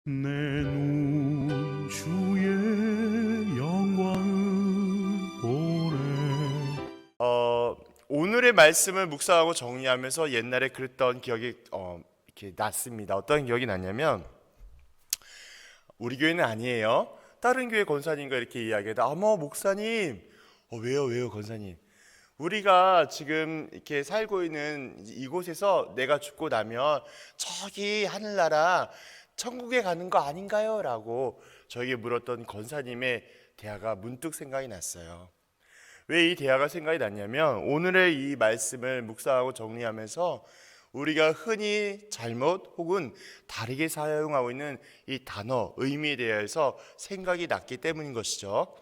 내 눈 주의 영광을 보래. 오늘의 말씀을 묵상하고 정리하면서 옛날에 그랬던 기억이 이렇게 났습니다. 어떤 기억이 났냐면, 우리 교회는 아니에요. 다른 교회 권사님과 이렇게 이야기하다, 목사님, 왜요 권사님? 우리가 지금 이렇게 살고 있는 이곳에서 내가 죽고 나면 저기 하늘나라 천국에 가는 거 아닌가요? 라고 저에게 물었던 권사님의 대화가 문득 생각이 났어요. 왜 이 대화가 생각이 났냐면, 오늘의 이 말씀을 묵상하고 정리하면서 우리가 흔히 잘못 혹은 다르게 사용하고 있는 이 단어, 의미에 대해서 생각이 났기 때문인 것이죠.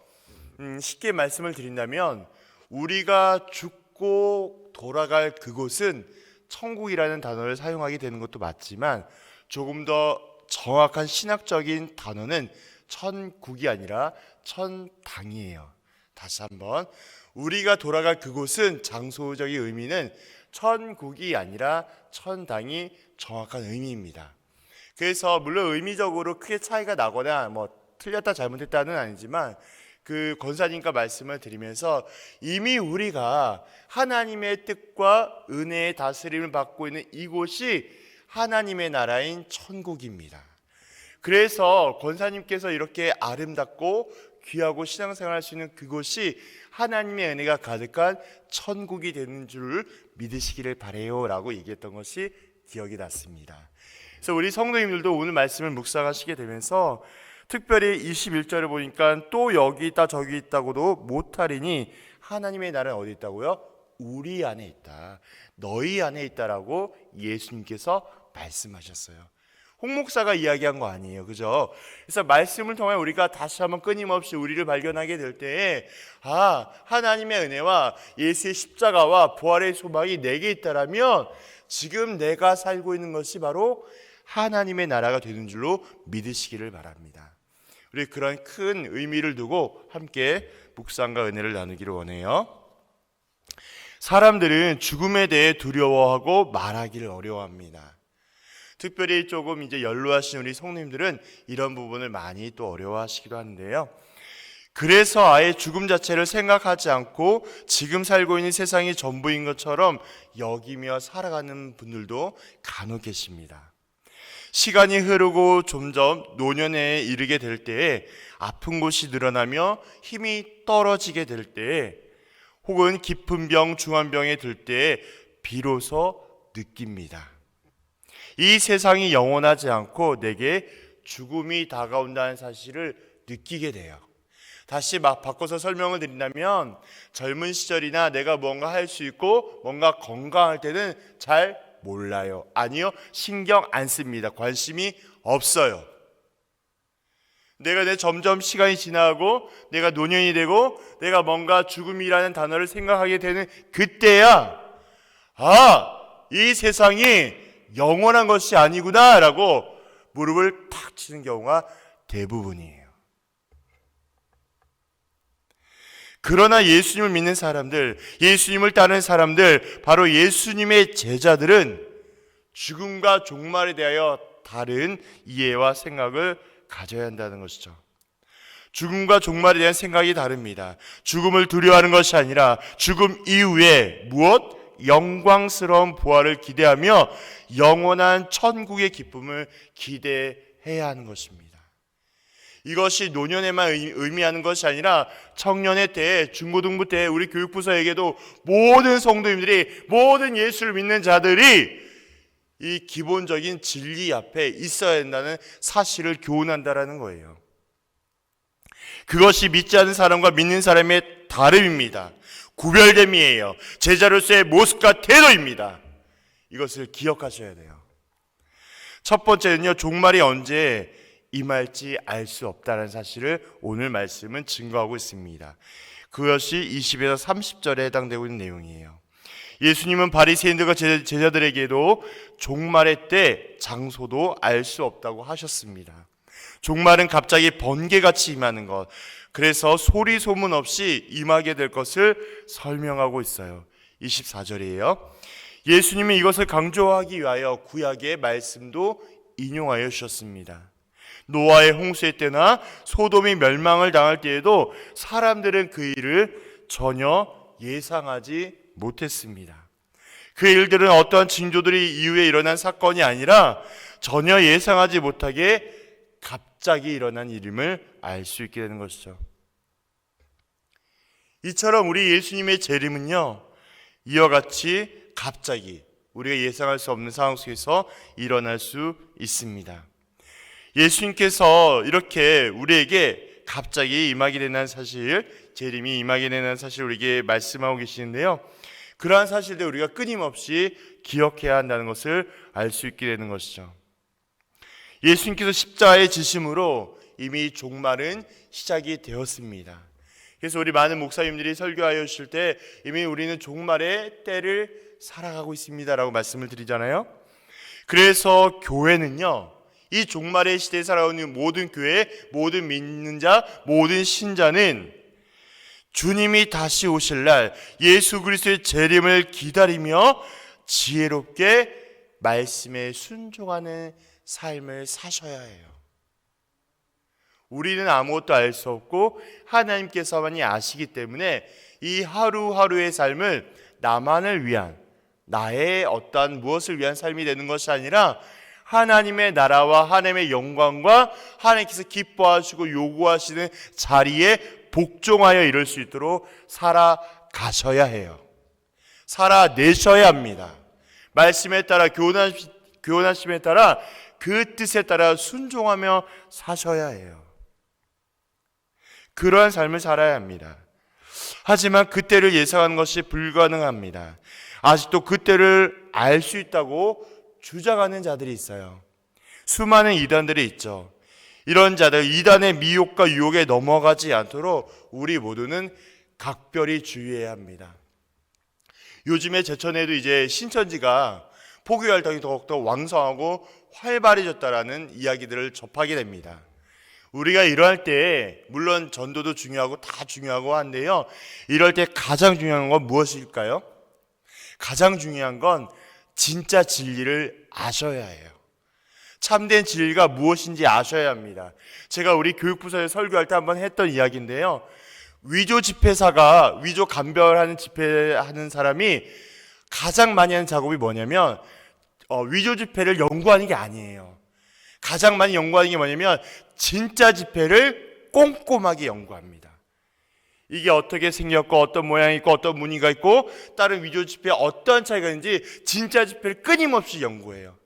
쉽게 말씀을 드린다면, 우리가 죽고 돌아갈 그곳은 천국이라는 단어를 사용하게 되는 것도 맞지만, 조금 더 정확한 신학적인 단어는 천국이 아니라 천당이에요. 다시 한번, 우리가 돌아갈 그곳은 장소적인 의미는 천국이 아니라 천당이 정확한 의미입니다. 그래서 물론 의미적으로 크게 차이가 나거나 틀렸다 잘못했다는 아니지만, 그 권사님과 말씀을 드리면서 이미 우리가 하나님의 뜻과 은혜의 다스림을 받고 있는 이곳이 하나님의 나라인 천국입니다. 그래서 권사님께서 이렇게 아름답고 귀하고 신앙생활할 수 있는 그곳이 하나님의 은혜가 가득한 천국이 되는 줄 믿으시기를 바래요 라고 얘기했던 것이 기억이 났습니다. 그래서 우리 성도님들도 오늘 말씀을 묵상하시게 되면서 특별히 21절을 보니까 또 여기 있다 저기 있다고도 못하리니 하나님의 나라는 어디 있다고요? 우리 안에 있다, 너희 안에 있다라고 예수님께서 말씀하셨어요. 홍 목사가 이야기한 거 아니에요, 그죠? 그래서 말씀을 통해 우리가 다시 한번 끊임없이 우리를 발견하게 될 때에, 하나님의 은혜와 예수의 십자가와 부활의 소망이 내게 있다라면 지금 내가 살고 있는 것이 바로 하나님의 나라가 되는 줄로 믿으시기를 바랍니다. 우리 그런 큰 의미를 두고 함께 묵상과 은혜를 나누기를 원해요. 사람들은 죽음에 대해 두려워하고 말하기를 어려워합니다. 특별히 조금 이제 연로하신 우리 성도님들은 이런 부분을 많이 또 어려워하시기도 하는데요. 그래서 아예 죽음 자체를 생각하지 않고 지금 살고 있는 세상이 전부인 것처럼 여기며 살아가는 분들도 간혹 계십니다. 시간이 흐르고 점점 노년에 이르게 될 때에 아픈 곳이 늘어나며 힘이 떨어지게 될 때에 혹은 깊은 병, 중한 병에 들 때에 비로소 느낍니다. 이 세상이 영원하지 않고 내게 죽음이 다가온다는 사실을 느끼게 돼요. 다시 바꿔서 설명을 드린다면, 젊은 시절이나 내가 뭔가 할 수 있고 뭔가 건강할 때는 잘 몰라요. 아니요, 신경 안 씁니다. 관심이 없어요. 내가 점점 시간이 지나고 내가 노년이 되고 내가 뭔가 죽음이라는 단어를 생각하게 되는 그때야, 이 세상이 영원한 것이 아니구나 라고 무릎을 탁 치는 경우가 대부분이에요. 그러나 예수님을 믿는 사람들, 예수님을 따르는 사람들, 바로 예수님의 제자들은 죽음과 종말에 대하여 다른 이해와 생각을 가져야 한다는 것이죠. 죽음과 종말에 대한 생각이 다릅니다. 죽음을 두려워하는 것이 아니라 죽음 이후에 무엇? 영광스러운 부활을 기대하며 영원한 천국의 기쁨을 기대해야 하는 것입니다. 이것이 노년에만 의미하는 것이 아니라 청년의 때, 중고등부 때 우리 교육부서에게도 모든 성도님들이, 모든 예수를 믿는 자들이 이 기본적인 진리 앞에 있어야 된다는 사실을 교훈한다라는 거예요. 그것이 믿지 않는 사람과 믿는 사람의 다름입니다. 구별됨이에요. 제자로서의 모습과 태도입니다. 이것을 기억하셔야 돼요. 첫 번째는요, 종말이 언제 임할지 알 수 없다는 사실을 오늘 말씀은 증거하고 있습니다. 그것이 20에서 30절에 해당되고 있는 내용이에요. 예수님은 바리새인들과 제자들에게도 종말의 때, 장소도 알 수 없다고 하셨습니다. 종말은 갑자기 번개같이 임하는 것, 그래서 소리 소문 없이 임하게 될 것을 설명하고 있어요. 24절이에요. 예수님은 이것을 강조하기 위하여 구약의 말씀도 인용하여 주셨습니다. 노아의 홍수의 때나 소돔이 멸망을 당할 때에도 사람들은 그 일을 전혀 예상하지 못했습니다. 그 일들은 어떠한 징조들이 이후에 일어난 사건이 아니라 전혀 예상하지 못하게 갑자기 일어난 일임을 알 수 있게 되는 것이죠. 이처럼 우리 예수님의 재림은요, 이와 같이 갑자기 우리가 예상할 수 없는 상황 속에서 일어날 수 있습니다. 예수님께서 이렇게 우리에게 갑자기 임하게 되는 사실, 재림이 임하게 되는 사실 우리에게 말씀하고 계시는데요, 그러한 사실들 우리가 끊임없이 기억해야 한다는 것을 알 수 있게 되는 것이죠. 예수님께서 십자가의 지심으로 이미 종말은 시작이 되었습니다. 그래서 우리 많은 목사님들이 설교하여 주실 때 이미 우리는 종말의 때를 살아가고 있습니다라고 말씀을 드리잖아요. 그래서 교회는요, 이 종말의 시대에 살아오는 모든 교회, 모든 믿는 자, 모든 신자는 주님이 다시 오실 날 예수 그리스도의 재림을 기다리며 지혜롭게 말씀에 순종하는 삶을 사셔야 해요. 우리는 아무것도 알 수 없고 하나님께서만이 아시기 때문에 이 하루하루의 삶을 나만을 위한, 나의 어떠한 무엇을 위한 삶이 되는 것이 아니라 하나님의 나라와 하나님의 영광과 하나님께서 기뻐하시고 요구하시는 자리에 복종하여 이룰 수 있도록 살아가셔야 해요. 살아내셔야 합니다. 말씀에 따라 교훈하심에 따라 그 뜻에 따라 순종하며 사셔야 해요. 그러한 삶을 살아야 합니다. 하지만 그때를 예상하는 것이 불가능합니다. 아직도 그때를 알 수 있다고 주장하는 자들이 있어요. 수많은 이단들이 있죠. 이런 자들, 이단의 미혹과 유혹에 넘어가지 않도록 우리 모두는 각별히 주의해야 합니다. 요즘에 제천에도 이제 신천지가 포교 활동이 더욱더 왕성하고 활발해졌다라는 이야기들을 접하게 됩니다. 우리가 이러할 때 물론 전도도 중요하고 다 중요하고 한데요, 이럴 때 가장 중요한 건 무엇일까요? 가장 중요한 건 진짜 진리를 아셔야 해요. 참된 진리가 무엇인지 아셔야 합니다. 제가 우리 교육부서에 설교할 때 한번 했던 이야기인데요, 위조 집회사가, 위조 감별하는 집회하는 사람이 가장 많이 하는 작업이 뭐냐면 위조 집회를 연구하는 게 아니에요. 가장 많이 연구하는 게 뭐냐면 진짜 집회를 꼼꼼하게 연구합니다. 이게 어떻게 생겼고 어떤 모양이 있고 어떤 무늬가 있고 다른 위조 집회에 어떤 차이가 있는지 진짜 집회를 끊임없이 연구해요.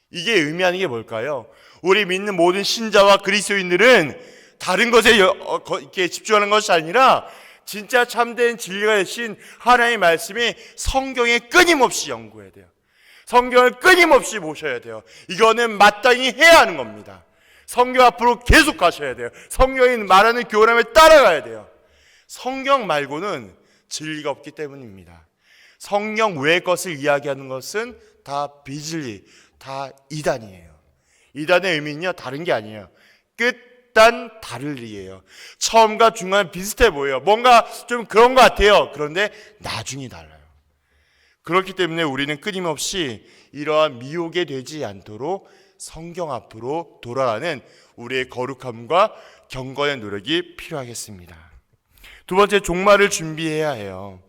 이게 의미하는 게 뭘까요? 우리 믿는 모든 신자와 그리스도인들은 다른 것에 이렇게 집중하는 것이 아니라 진짜 참된 진리가 되신 하나님의 말씀이 성경에 끊임없이 연구해야 돼요. 성경을 끊임없이 보셔야 돼요. 이거는 마땅히 해야 하는 겁니다. 성경 앞으로 계속 가셔야 돼요. 성경이 말하는 교훈함에 따라가야 돼요. 성경 말고는 진리가 없기 때문입니다. 성경 외의 것을 이야기하는 것은 다 비진리, 다 이단이에요. 이단의 의미는요, 다른 게 아니에요. 끝단 다를리예요. 처음과 중간은 비슷해 보여요. 뭔가 좀 그런 것 같아요. 그런데 나중이 달라요. 그렇기 때문에 우리는 끊임없이 이러한 미혹에 되지 않도록 성경 앞으로 돌아가는 우리의 거룩함과 경건의 노력이 필요하겠습니다. 두 번째, 종말을 준비해야 해요.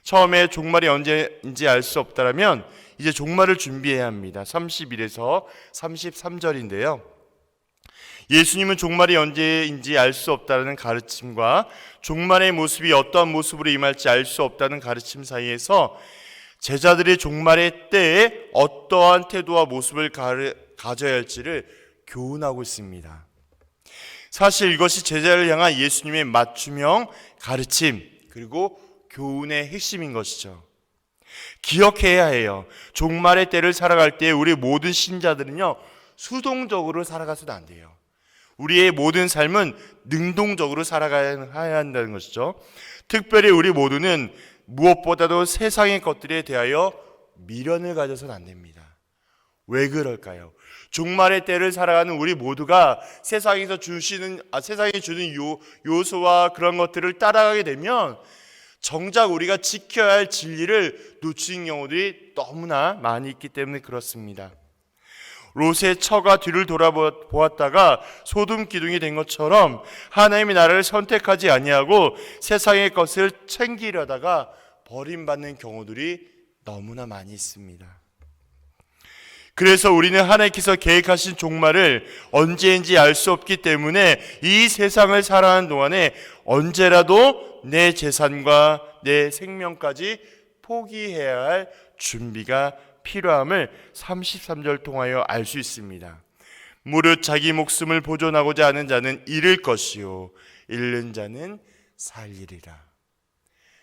처음에 종말이 언제인지 알 수 없다면 이제 종말을 준비해야 합니다. 31에서 33절인데요. 예수님은 종말이 언제인지 알 수 없다는 가르침과 종말의 모습이 어떠한 모습으로 임할지 알 수 없다는 가르침 사이에서 제자들이 종말의 때에 어떠한 태도와 모습을 가져야 할지를 교훈하고 있습니다. 사실 이것이 제자를 향한 예수님의 맞춤형 가르침 그리고 교훈의 핵심인 것이죠. 기억해야 해요. 종말의 때를 살아갈 때 우리 모든 신자들은요, 수동적으로 살아가서는 안 돼요. 우리의 모든 삶은 능동적으로 살아가야 한다는 것이죠. 특별히 우리 모두는 무엇보다도 세상의 것들에 대하여 미련을 가져서는 안 됩니다. 왜 그럴까요? 종말의 때를 살아가는 우리 모두가 세상이 주는 요소와 그런 것들을 따라가게 되면 정작 우리가 지켜야 할 진리를 놓치는 경우들이 너무나 많이 있기 때문에 그렇습니다. 롯의 처가 뒤를 돌아보았다가 소돔 기둥이 된 것처럼 하나님의 나라를 선택하지 아니하고 세상의 것을 챙기려다가 버림받는 경우들이 너무나 많이 있습니다. 그래서 우리는 하나님께서 계획하신 종말을 언제인지 알 수 없기 때문에 이 세상을 살아가는 동안에 언제라도 내 재산과 내 생명까지 포기해야 할 준비가 필요함을 33절 통하여 알 수 있습니다. 무릇 자기 목숨을 보존하고자 하는 자는 잃을 것이요 잃는 자는 살리리라.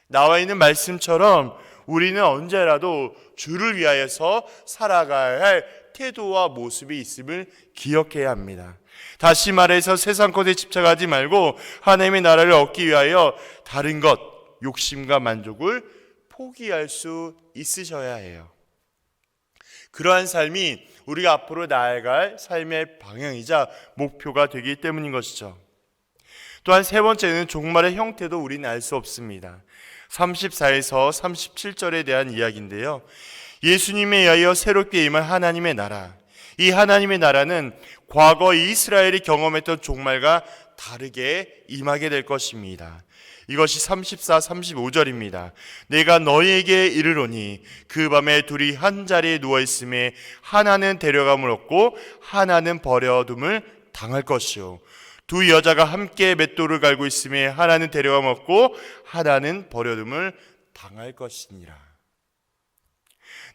나와 있는 말씀처럼 우리는 언제라도 주를 위하여서 살아가야 할 태도와 모습이 있음을 기억해야 합니다. 다시 말해서 세상 것에 집착하지 말고 하나님의 나라를 얻기 위하여 다른 것, 욕심과 만족을 포기할 수 있으셔야 해요. 그러한 삶이 우리가 앞으로 나아갈 삶의 방향이자 목표가 되기 때문인 것이죠. 또한 세 번째는 종말의 형태도 우리는 알 수 없습니다. 34에서 37절에 대한 이야기인데요. 예수님에 의하여 새롭게 임한 하나님의 나라. 이 하나님의 나라는 과거 이스라엘이 경험했던 종말과 다르게 임하게 될 것입니다. 이것이 34, 35절입니다. 내가 너희에게 이르노니 그 밤에 둘이 한 자리에 누워있음에 하나는 데려감을 얻고 하나는 버려둠을 당할 것이요 두 여자가 함께 맷돌을 갈고 있음에 하나는 데려감 얻고 하나는 버려둠을 당할 것이니라.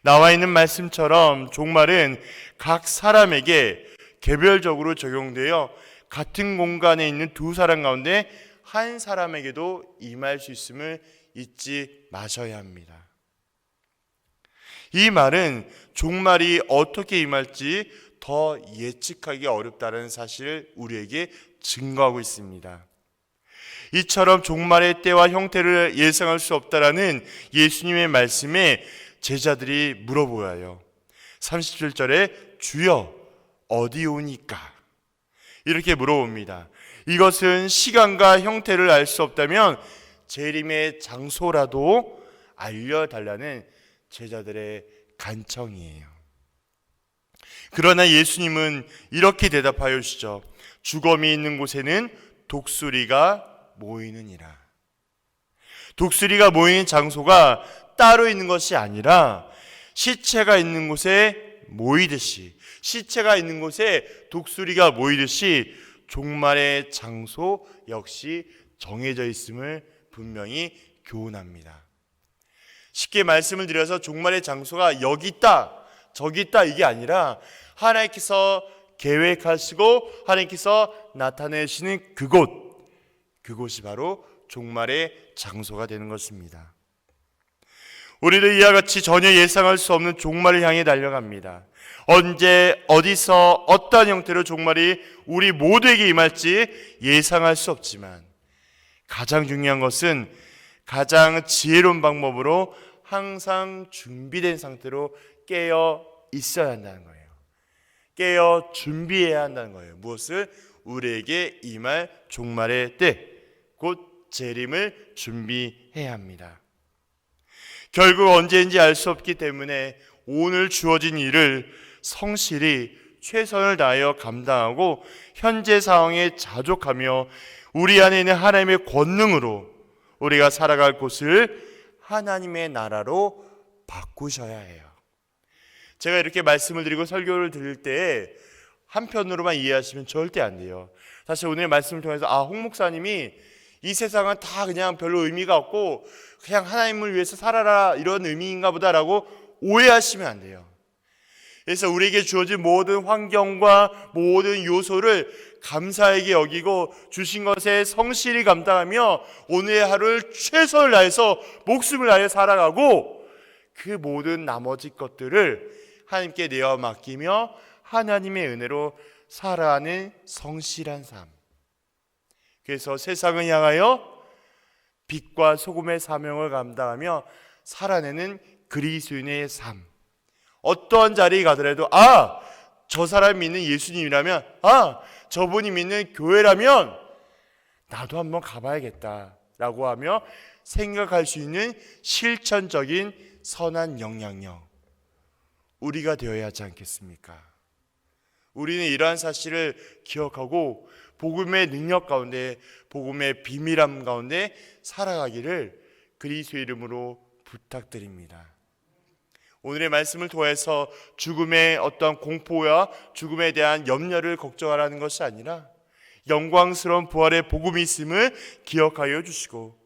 나와 있는 말씀처럼 종말은 각 사람에게 개별적으로 적용되어 같은 공간에 있는 두 사람 가운데 한 사람에게도 임할 수 있음을 잊지 마셔야 합니다. 이 말은 종말이 어떻게 임할지 더 예측하기 어렵다는 사실을 우리에게 증거하고 있습니다. 이처럼 종말의 때와 형태를 예상할 수 없다라는 예수님의 말씀에 제자들이 물어보아요. 37절에 주여 어디 오니까? 이렇게 물어봅니다. 이것은 시간과 형태를 알 수 없다면 재림의 장소라도 알려달라는 제자들의 간청이에요. 그러나 예수님은 이렇게 대답하여 주시죠. 죽음이 있는 곳에는 독수리가 모이느니라. 독수리가 모이는 장소가 따로 있는 것이 아니라 시체가 있는 곳에 모이듯이, 시체가 있는 곳에 독수리가 모이듯이 종말의 장소 역시 정해져 있음을 분명히 교훈합니다. 쉽게 말씀을 드려서 종말의 장소가 여기 있다, 저기 있다 이게 아니라 하나님께서 계획하시고 하나님께서 나타내시는 그곳이 바로 종말의 장소가 되는 것입니다. 우리도 이와 같이 전혀 예상할 수 없는 종말을 향해 달려갑니다. 언제 어디서 어떠한 형태로 종말이 우리 모두에게 임할지 예상할 수 없지만 가장 중요한 것은 가장 지혜로운 방법으로 항상 준비된 상태로 깨어 있어야 한다는 거예요. 깨어 준비해야 한다는 거예요. 무엇을? 우리에게 임할 종말의 때, 곧 재림을 준비해야 합니다. 결국 언제인지 알 수 없기 때문에 오늘 주어진 일을 성실히 최선을 다하여 감당하고 현재 상황에 자족하며 우리 안에 있는 하나님의 권능으로 우리가 살아갈 곳을 하나님의 나라로 바꾸셔야 해요. 제가 이렇게 말씀을 드리고 설교를 드릴 때 한편으로만 이해하시면 절대 안 돼요. 사실 오늘 말씀을 통해서 홍 목사님이 이 세상은 다 그냥 별로 의미가 없고 그냥 하나님을 위해서 살아라 이런 의미인가 보다라고 오해하시면 안 돼요. 그래서 우리에게 주어진 모든 환경과 모든 요소를 감사하게 여기고 주신 것에 성실히 감당하며 오늘의 하루를 최선을 다해서 목숨을 다해 살아가고 그 모든 나머지 것들을 하나님께 내어 맡기며 하나님의 은혜로 살아가는 성실한 삶. 그래서 세상을 향하여 빛과 소금의 사명을 감당하며 살아내는 그리스도인의 삶. 어떠한 자리에 가더라도 저 사람이 믿는 예수님이라면 저분이 믿는 교회라면 나도 한번 가봐야겠다라고 하며 생각할 수 있는 실천적인 선한 영향력 우리가 되어야 하지 않겠습니까? 우리는 이러한 사실을 기억하고 복음의 능력 가운데, 복음의 비밀함 가운데 살아가기를 그리스도의 이름으로 부탁드립니다. 오늘의 말씀을 통해서 죽음의 어떤 공포와 죽음에 대한 염려를 걱정하라는 것이 아니라 영광스러운 부활의 복음이 있음을 기억하여 주시고,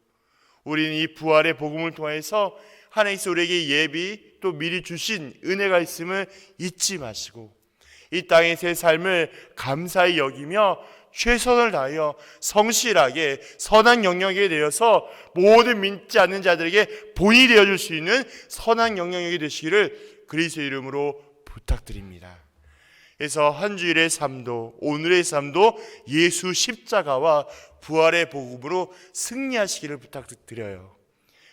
우리는 이 부활의 복음을 통해서 하나님께서 우리에게 예비 또 미리 주신 은혜가 있음을 잊지 마시고, 이 땅에서의 삶을 감사히 여기며 최선을 다하여 성실하게 선한 영역에 되어서 모든 믿지 않는 자들에게 본이 되어줄 수 있는 선한 영역이 되시기를 그리스도의 이름으로 부탁드립니다. 그래서 한 주일의 삶도, 오늘의 삶도 예수 십자가와 부활의 복음으로 승리하시기를 부탁드려요.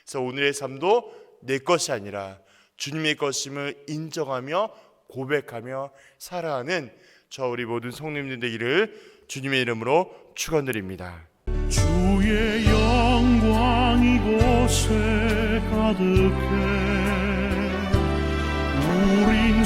그래서 오늘의 삶도 내 것이 아니라 주님의 것임을 인정하며 고백하며 살아가는 저 우리 모든 성도님들 되기를 주님의 이름으로 축원드립니다. 주의 영광 이곳에 가득해 우린